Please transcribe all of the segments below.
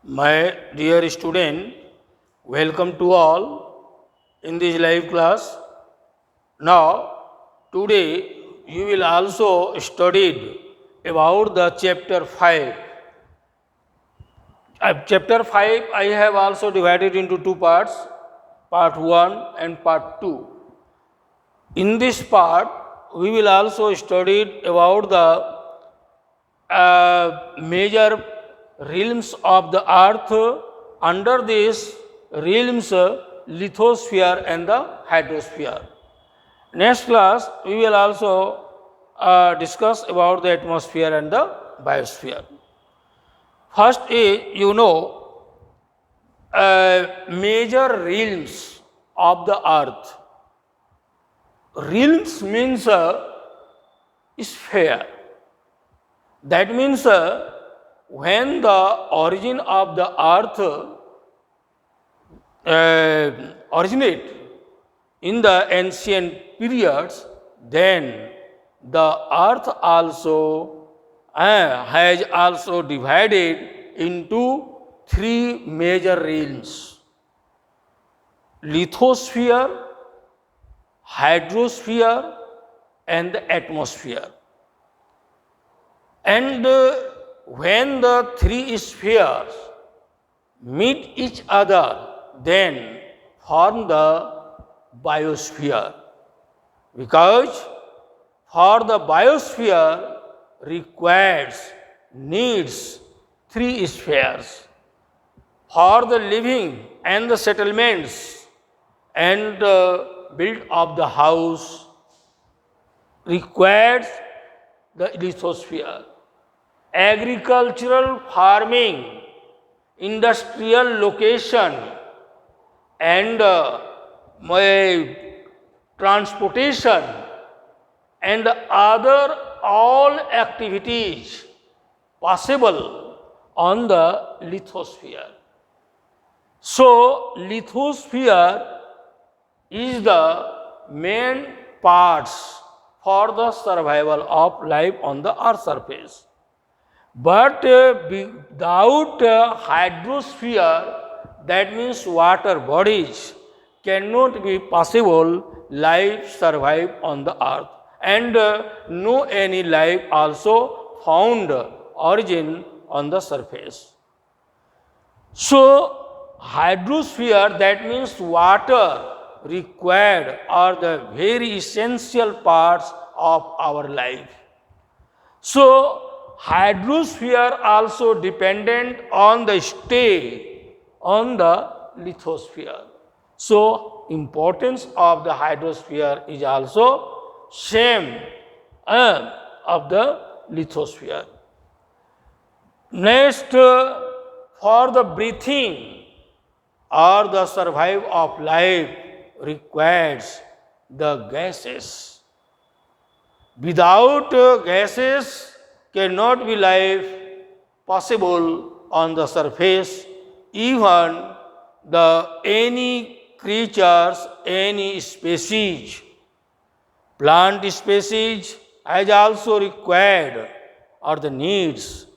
My dear student, welcome to all in this live class. Now, today you will also study about the chapter 5. Chapter 5 I have also divided into two parts, part 1 and part 2. In this part, we will also study about the major realms of the earth. Under these realms, lithosphere and the hydrosphere. Next class, we will also discuss about the atmosphere and the biosphere. First is, major realms of the earth. Realms means sphere. That means when the origin of the earth originate in the ancient periods, then the earth also has also divided into three major realms: lithosphere, hydrosphere and the atmosphere. And when the three spheres meet each other, then form the biosphere. Because for the biosphere needs three spheres. For the living and the settlements and build of the house requires the lithosphere. Agricultural farming, industrial location and transportation and other all activities possible on the lithosphere. So, lithosphere is the main parts for the survival of life on the earth surface. But without hydrosphere, that means water bodies, cannot be possible life survive on the earth, and no any life also found origin on the surface. So hydrosphere, that means water required are the very essential parts of our life. So hydrosphere also dependent on the stay on the lithosphere. So importance of the hydrosphere is also same of the lithosphere. Next, for the breathing or the survival of life requires the gases. Without gases cannot be life possible on the surface. Even the any creatures, any species, plant species has also required or the needs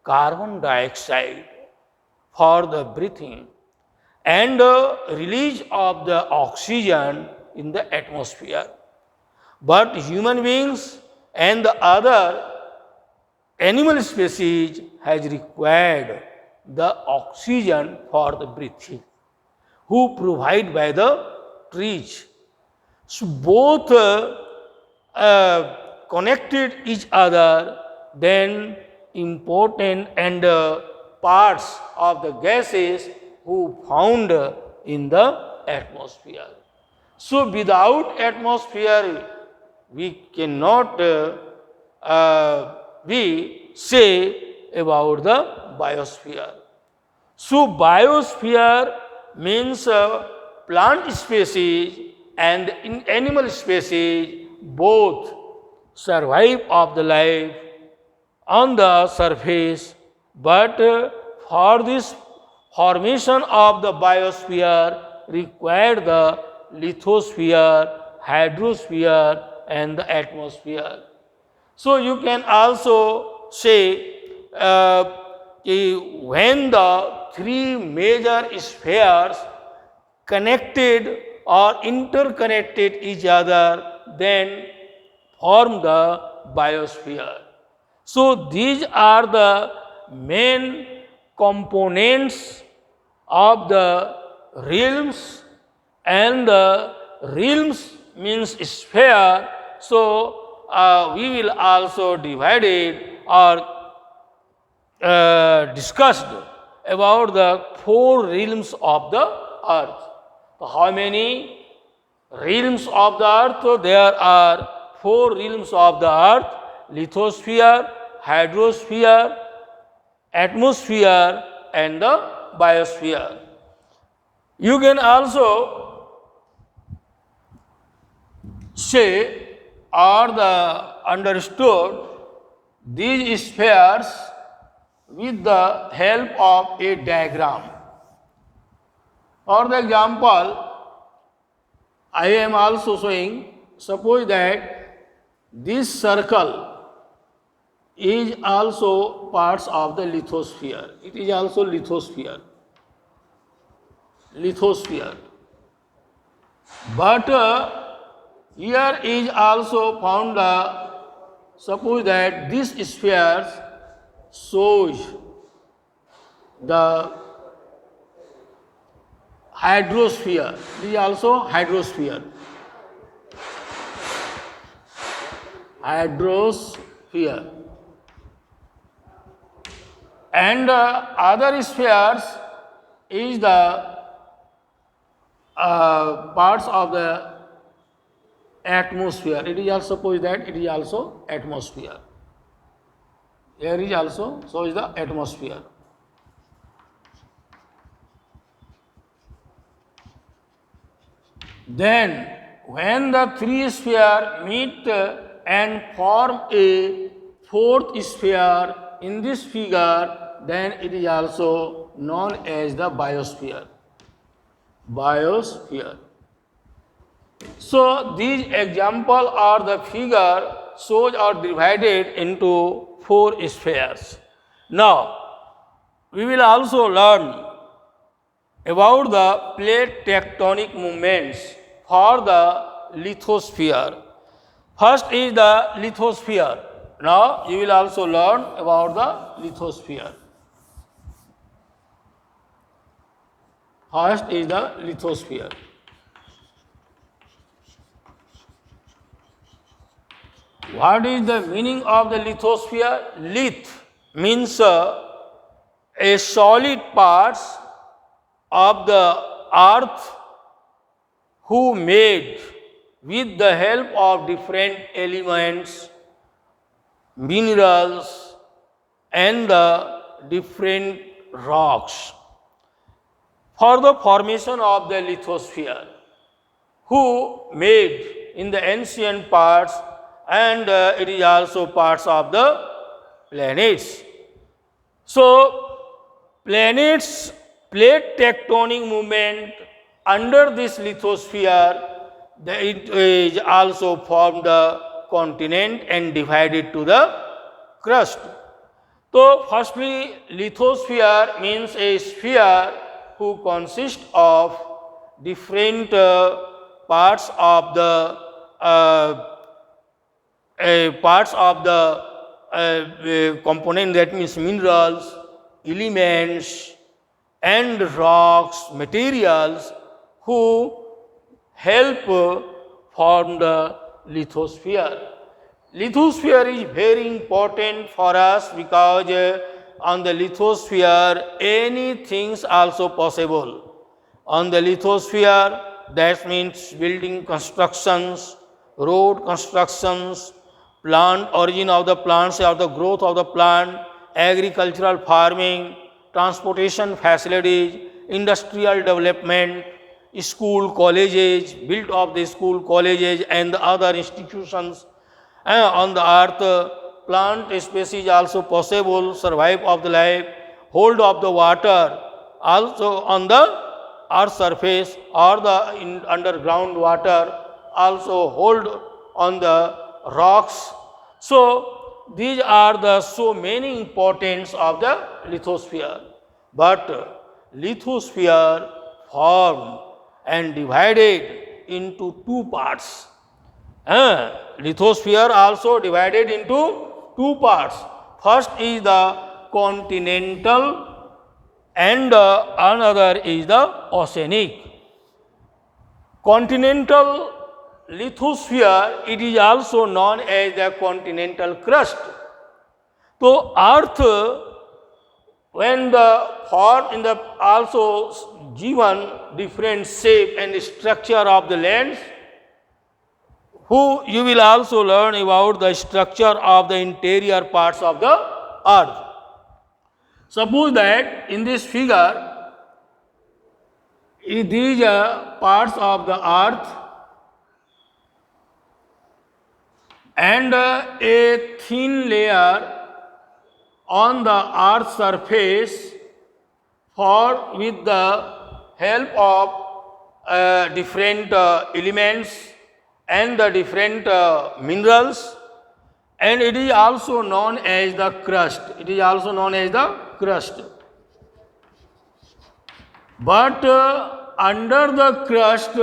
carbon dioxide for the breathing and release of the oxygen in the atmosphere. But human beings and the other animal species has required the oxygen for the breathing, who provide by the trees. So both connected each other, then important and parts of the gases who found in the atmosphere. So without atmosphere, we cannot we say about the biosphere. So biosphere means plant species and in animal species both survive of the life on the surface, but for this formation of the biosphere required the lithosphere, hydrosphere and the atmosphere. So you can also say when the three major spheres connected or interconnected each other, then form the biosphere. So these are the main components of the realms, and the realms means sphere. So we will also divide it or discussed about the four realms of the earth. So how many realms of the earth? So there are four realms of the earth: lithosphere, hydrosphere, atmosphere, and the biosphere. You can also say or the understood these spheres with the help of a diagram. For the example, I am also showing, suppose that this circle is also parts of the lithosphere. It is also lithosphere. Lithosphere. But here is also found suppose that this sphere shows the hydrosphere. This is also hydrosphere. Hydrosphere. And other spheres is the parts of the atmosphere. It is also suppose that it is also atmosphere. Here is also, so is the atmosphere. Then when the three spheres meet and form a fourth sphere in this figure, then it is also known as the biosphere. Biosphere. So these example or the figure shows are divided into four spheres. Now we will also learn about the plate tectonic movements for the lithosphere. First is the lithosphere. Now you will also learn about the lithosphere. First is the lithosphere. What is the meaning of the lithosphere? Lith means a solid parts of the earth who made with the help of different elements, minerals, and the different rocks for the formation of the lithosphere, who made in the ancient parts, and it is also parts of the planets. So planets plate tectonic movement under this lithosphere, it is also formed the continent and divided to the crust. So firstly, lithosphere means a sphere who consists of different parts of the component, that means minerals, elements, and rocks, materials who help form the lithosphere. Lithosphere is very important for us because on the lithosphere anything is also possible. On the lithosphere, that means building constructions, road constructions, plant origin of the plants or the growth of the plant, agricultural farming, transportation facilities, industrial development, school, colleges, built of the school, colleges, and the other institutions on the earth. Plant species also possible, survive of the life, hold of the water, also on the earth surface or the underground water, also hold on the rocks. So these are the so many importance of the lithosphere. But lithosphere formed and divided into two parts. Lithosphere also divided into two parts. First is the continental and another is the oceanic. Continental lithosphere, it is also known as the continental crust. So earth, when the form in the also given different shape and structure of the lands, you will also learn about the structure of the interior parts of the earth. Suppose that in this figure, these are parts of the earth and a thin layer on the earth surface with the help of different elements and the different minerals, and it is also known as the crust. It is also known as the crust. But under the crust,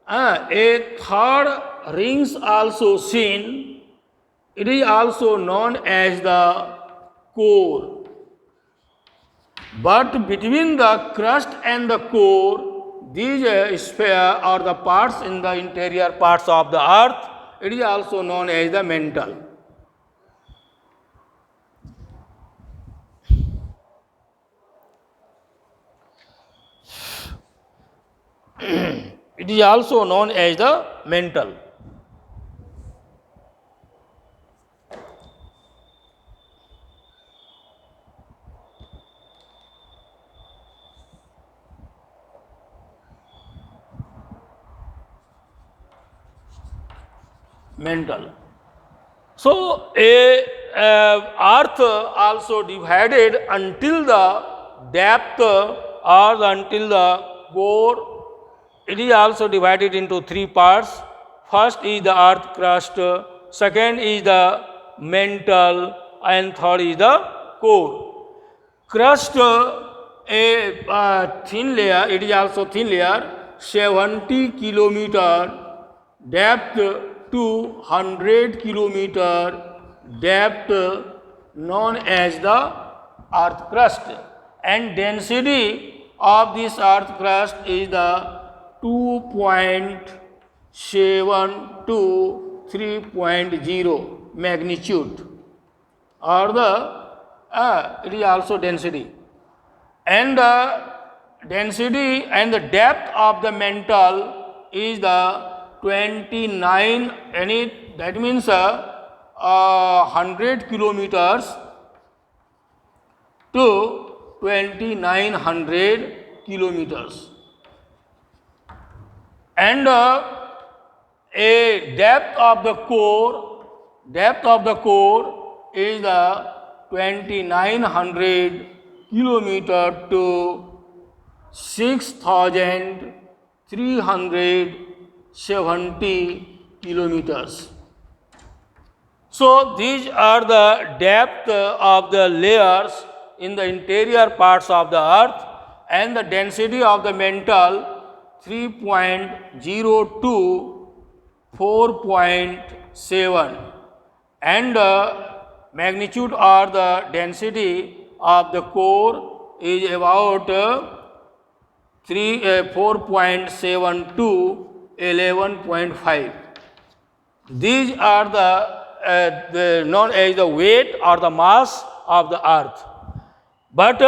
a third rings also seen. It is also known as the core. But between the crust and the core, these sphere or the parts in the interior parts of the earth, it is also known as the mantle. It is also known as the mantle. Mantle. So, earth also divided until the depth or until the core. It is also divided into three parts. First is the earth crust, second is the mantle, and third is the core. Crust, a thin layer, it is also thin layer, 70 kilometer depth to 100 kilometer depth, known as the earth crust, and density of this earth crust is the 2.7 to 3.0 magnitude, or it is also density, and the density and the depth of the mantle is the 29, that means 100 kilometers to 2900 kilometers, and a depth of the core is the 2900 kilometer to 6370 kilometers. So these are the depth of the layers in the interior parts of the earth, and the density of the mantle 3.0 to 4.7, and magnitude or the density of the core is about 4.7 to 11.5. These are the known as the weight or the mass of the earth. But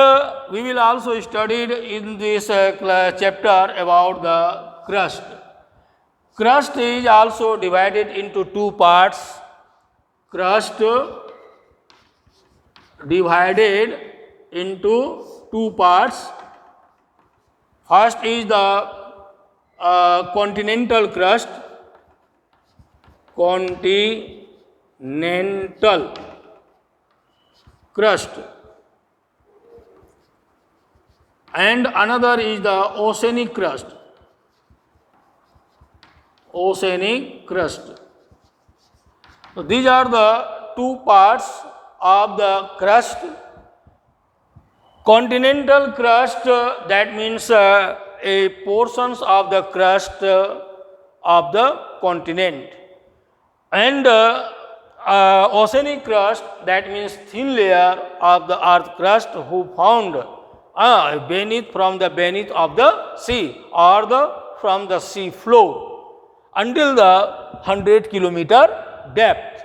we will also study in this chapter about the crust. Crust is also divided into two parts. Crust divided into two parts. First is the continental crust. Continental crust. And another is the oceanic crust. Oceanic crust. So these are the two parts of the crust. Continental crust, that means a portions of the crust of the continent, and oceanic crust, that means thin layer of the earth crust who found beneath from the beneath of the sea or the from the sea floor until the 100-kilometer depth.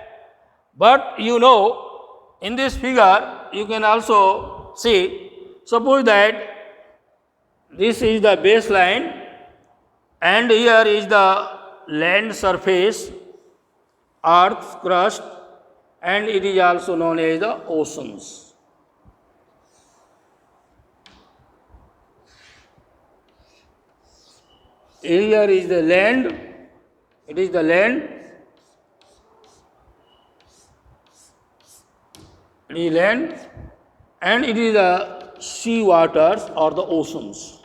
But you know, in this figure you can also see, suppose that this is the baseline and here is the land surface, earth's crust, and it is also known as the oceans. Here is the land, it is the land, it is land, and it is the sea waters or the oceans.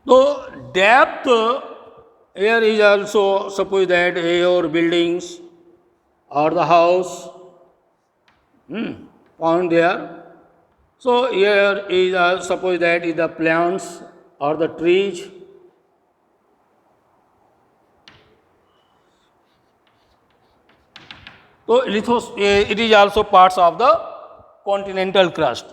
So depth, here is also, suppose that your buildings or the house found there. So here is suppose that is the plants or the trees. So it is also parts of the continental crust,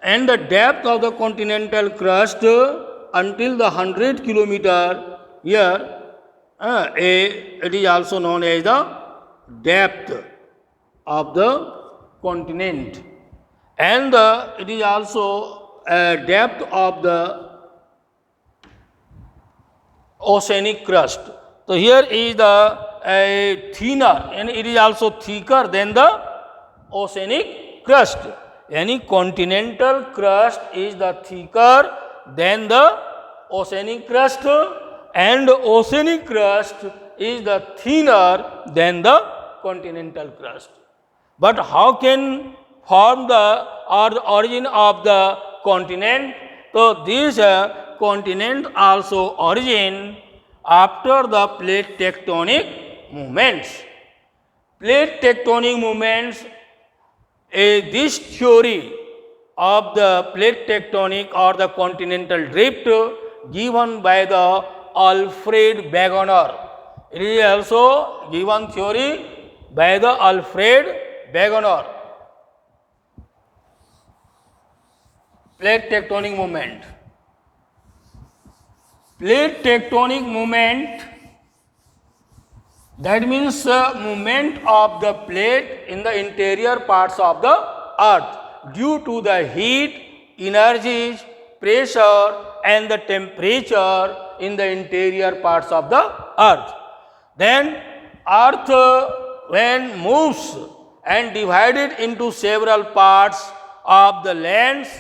and the depth of the continental crust until the 100-kilometer here, it is also known as the depth of the continent, and it is also depth of the oceanic crust. So here is the thinner, and it is also thicker than the oceanic crust. Any continental crust is the thicker than the oceanic crust, and oceanic crust is the thinner than the continental crust. But how can form the or the origin of the continent? So this continent also origin after the plate tectonic movements. Plate tectonic movements, this theory of the plate tectonic or the continental drift given by the Alfred Wegener. It is also given theory by the Alfred Wegener. Plate tectonic movement. Plate tectonic movement, that means movement of the plate in the interior parts of the earth due to the heat, energies, pressure and the temperature in the interior parts of the earth. Then earth when moves and divided into several parts of the lands,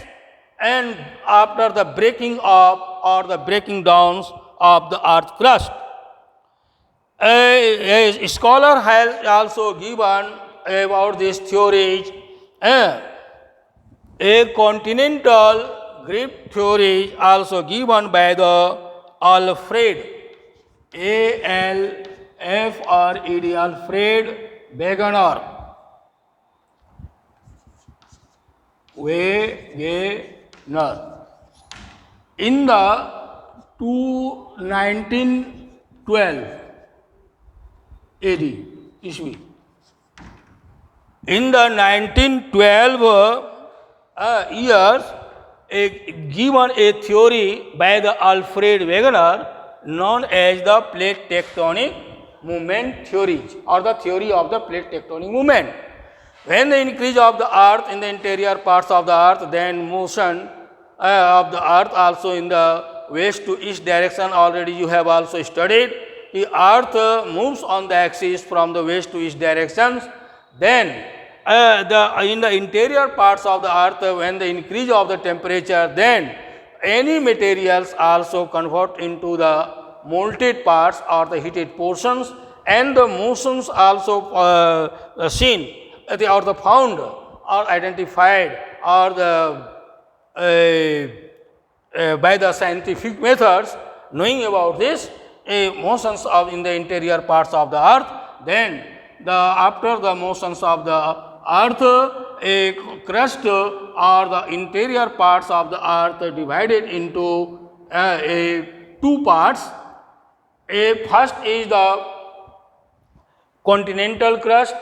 and after the breaking up or the breaking downs of the earth crust. A scholar has also given about this theory a continental drift theory also given by the Alfred A-L-F-R-E-D Alfred Wegener. In the 1912 AD, Ishvi. In the 1912 years, given a theory by the Alfred Wegener known as the plate tectonic movement theory or the theory of the plate tectonic movement. When the increase of the earth in the interior parts of the earth, then motion of the earth also in the west to east direction, already you have also studied. The earth moves on the axis from the west to east directions. Then in the interior parts of the earth, when the increase of the temperature, then any materials also convert into the molten parts or the heated portions, and the motions also seen or the found or identified or the by the scientific methods, knowing about this motions of in the interior parts of the earth, then after the motions of the earth, a crust or the interior parts of the earth divided into two parts. First is the continental crust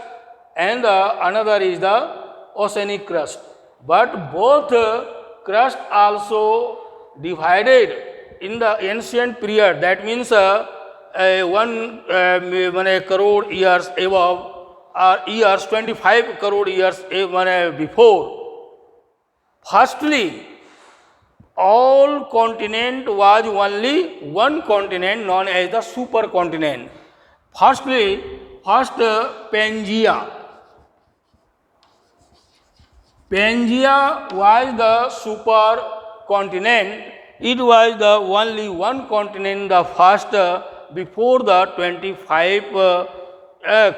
and another is the oceanic crust. But both crust also divided in the ancient period. That means 1 crore years above or years 25 crore years before. Firstly, all continent was only one continent known as the supercontinent. First Pangea. Pangea was the supercontinent. It was the only one continent, the first before the 25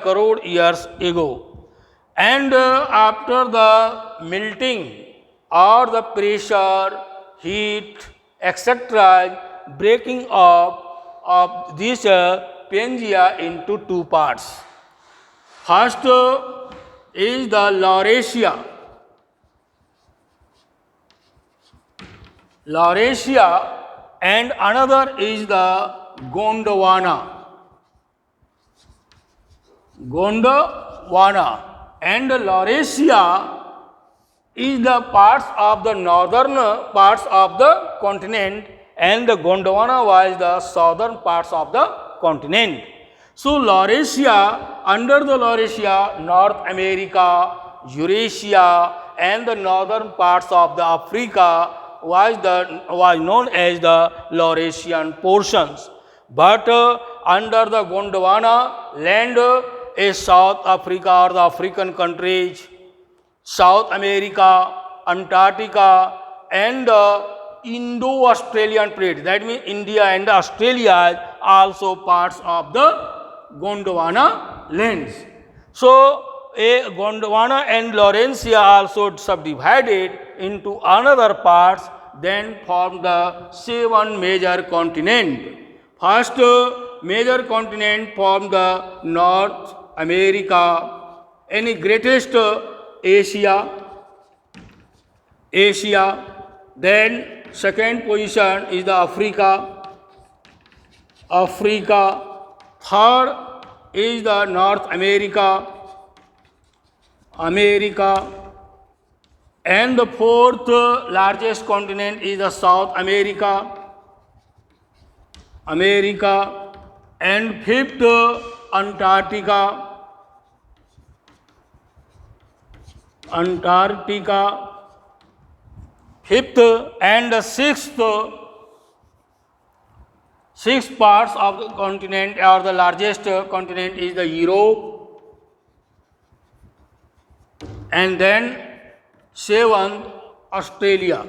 crore years ago. And after the melting or the pressure, heat, etc., breaking up of this Pangea into two parts. First is the Laurasia. And another is the Gondwana. And Laurasia is the parts of the northern parts of the continent, and the Gondwana was the southern parts of the continent. So Laurasia, under the Laurasia, North America, Eurasia, and the northern parts of the Africa was known as the Laurasian portions. But under the Gondwana land, South Africa or the African countries, South America, Antarctica, and Indo-Australian plate, that means India and Australia, are also parts of the Gondwana lands. So, Gondwana and Laurasia also subdivided into another parts, then form the 7 major continent. First major continent formed the North America, and greatest Asia. Then second position is the Africa. Third is the North America. And the fourth largest continent is the South America. And fifth, Antarctica. Fifth and the sixth parts of the continent, or the largest continent, is the Europe. And then seventh, Australia.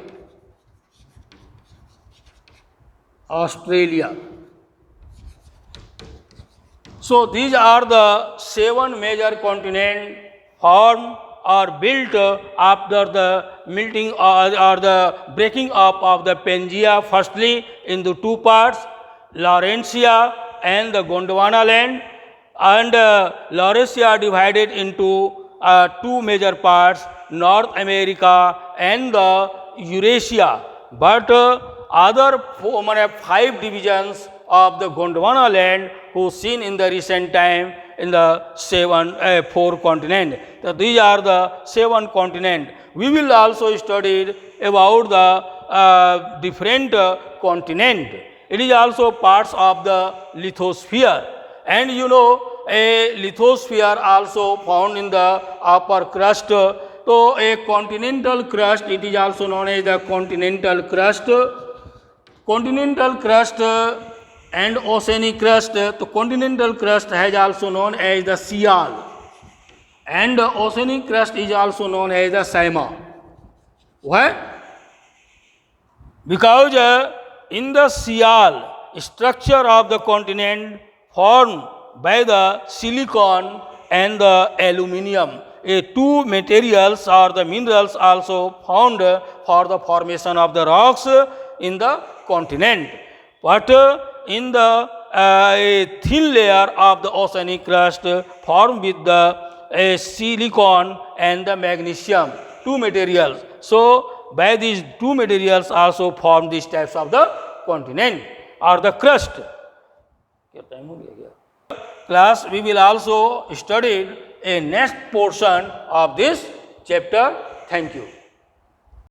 So these are the 7 major continents formed or built after the melting or the breaking up of the Pangea, firstly into two parts, Laurasia and the Gondwana land, and Laurasia divided into two major parts, North America and the Eurasia. But other 5 divisions of the Gondwana land who seen in the recent time in the 4 continents. So these are the 7 continents. We will also study about the different continent. It is also parts of the lithosphere. And you know, a lithosphere also found in the upper crust. So a continental crust, it is also known as the continental crust. Continental crust and oceanic crust. The continental crust is also known as the Sial, and the oceanic crust is also known as the Saima. Why? Because in the Sial, structure of the continent formed by the silicon and the aluminium, two materials or the minerals also found for the formation of the rocks in the continent. But in the thin layer of the oceanic crust formed with the silicon and the magnesium, two materials. So by these two materials also form these types of the continent or the crust. Class, we will also study a next portion of this chapter. Thank you.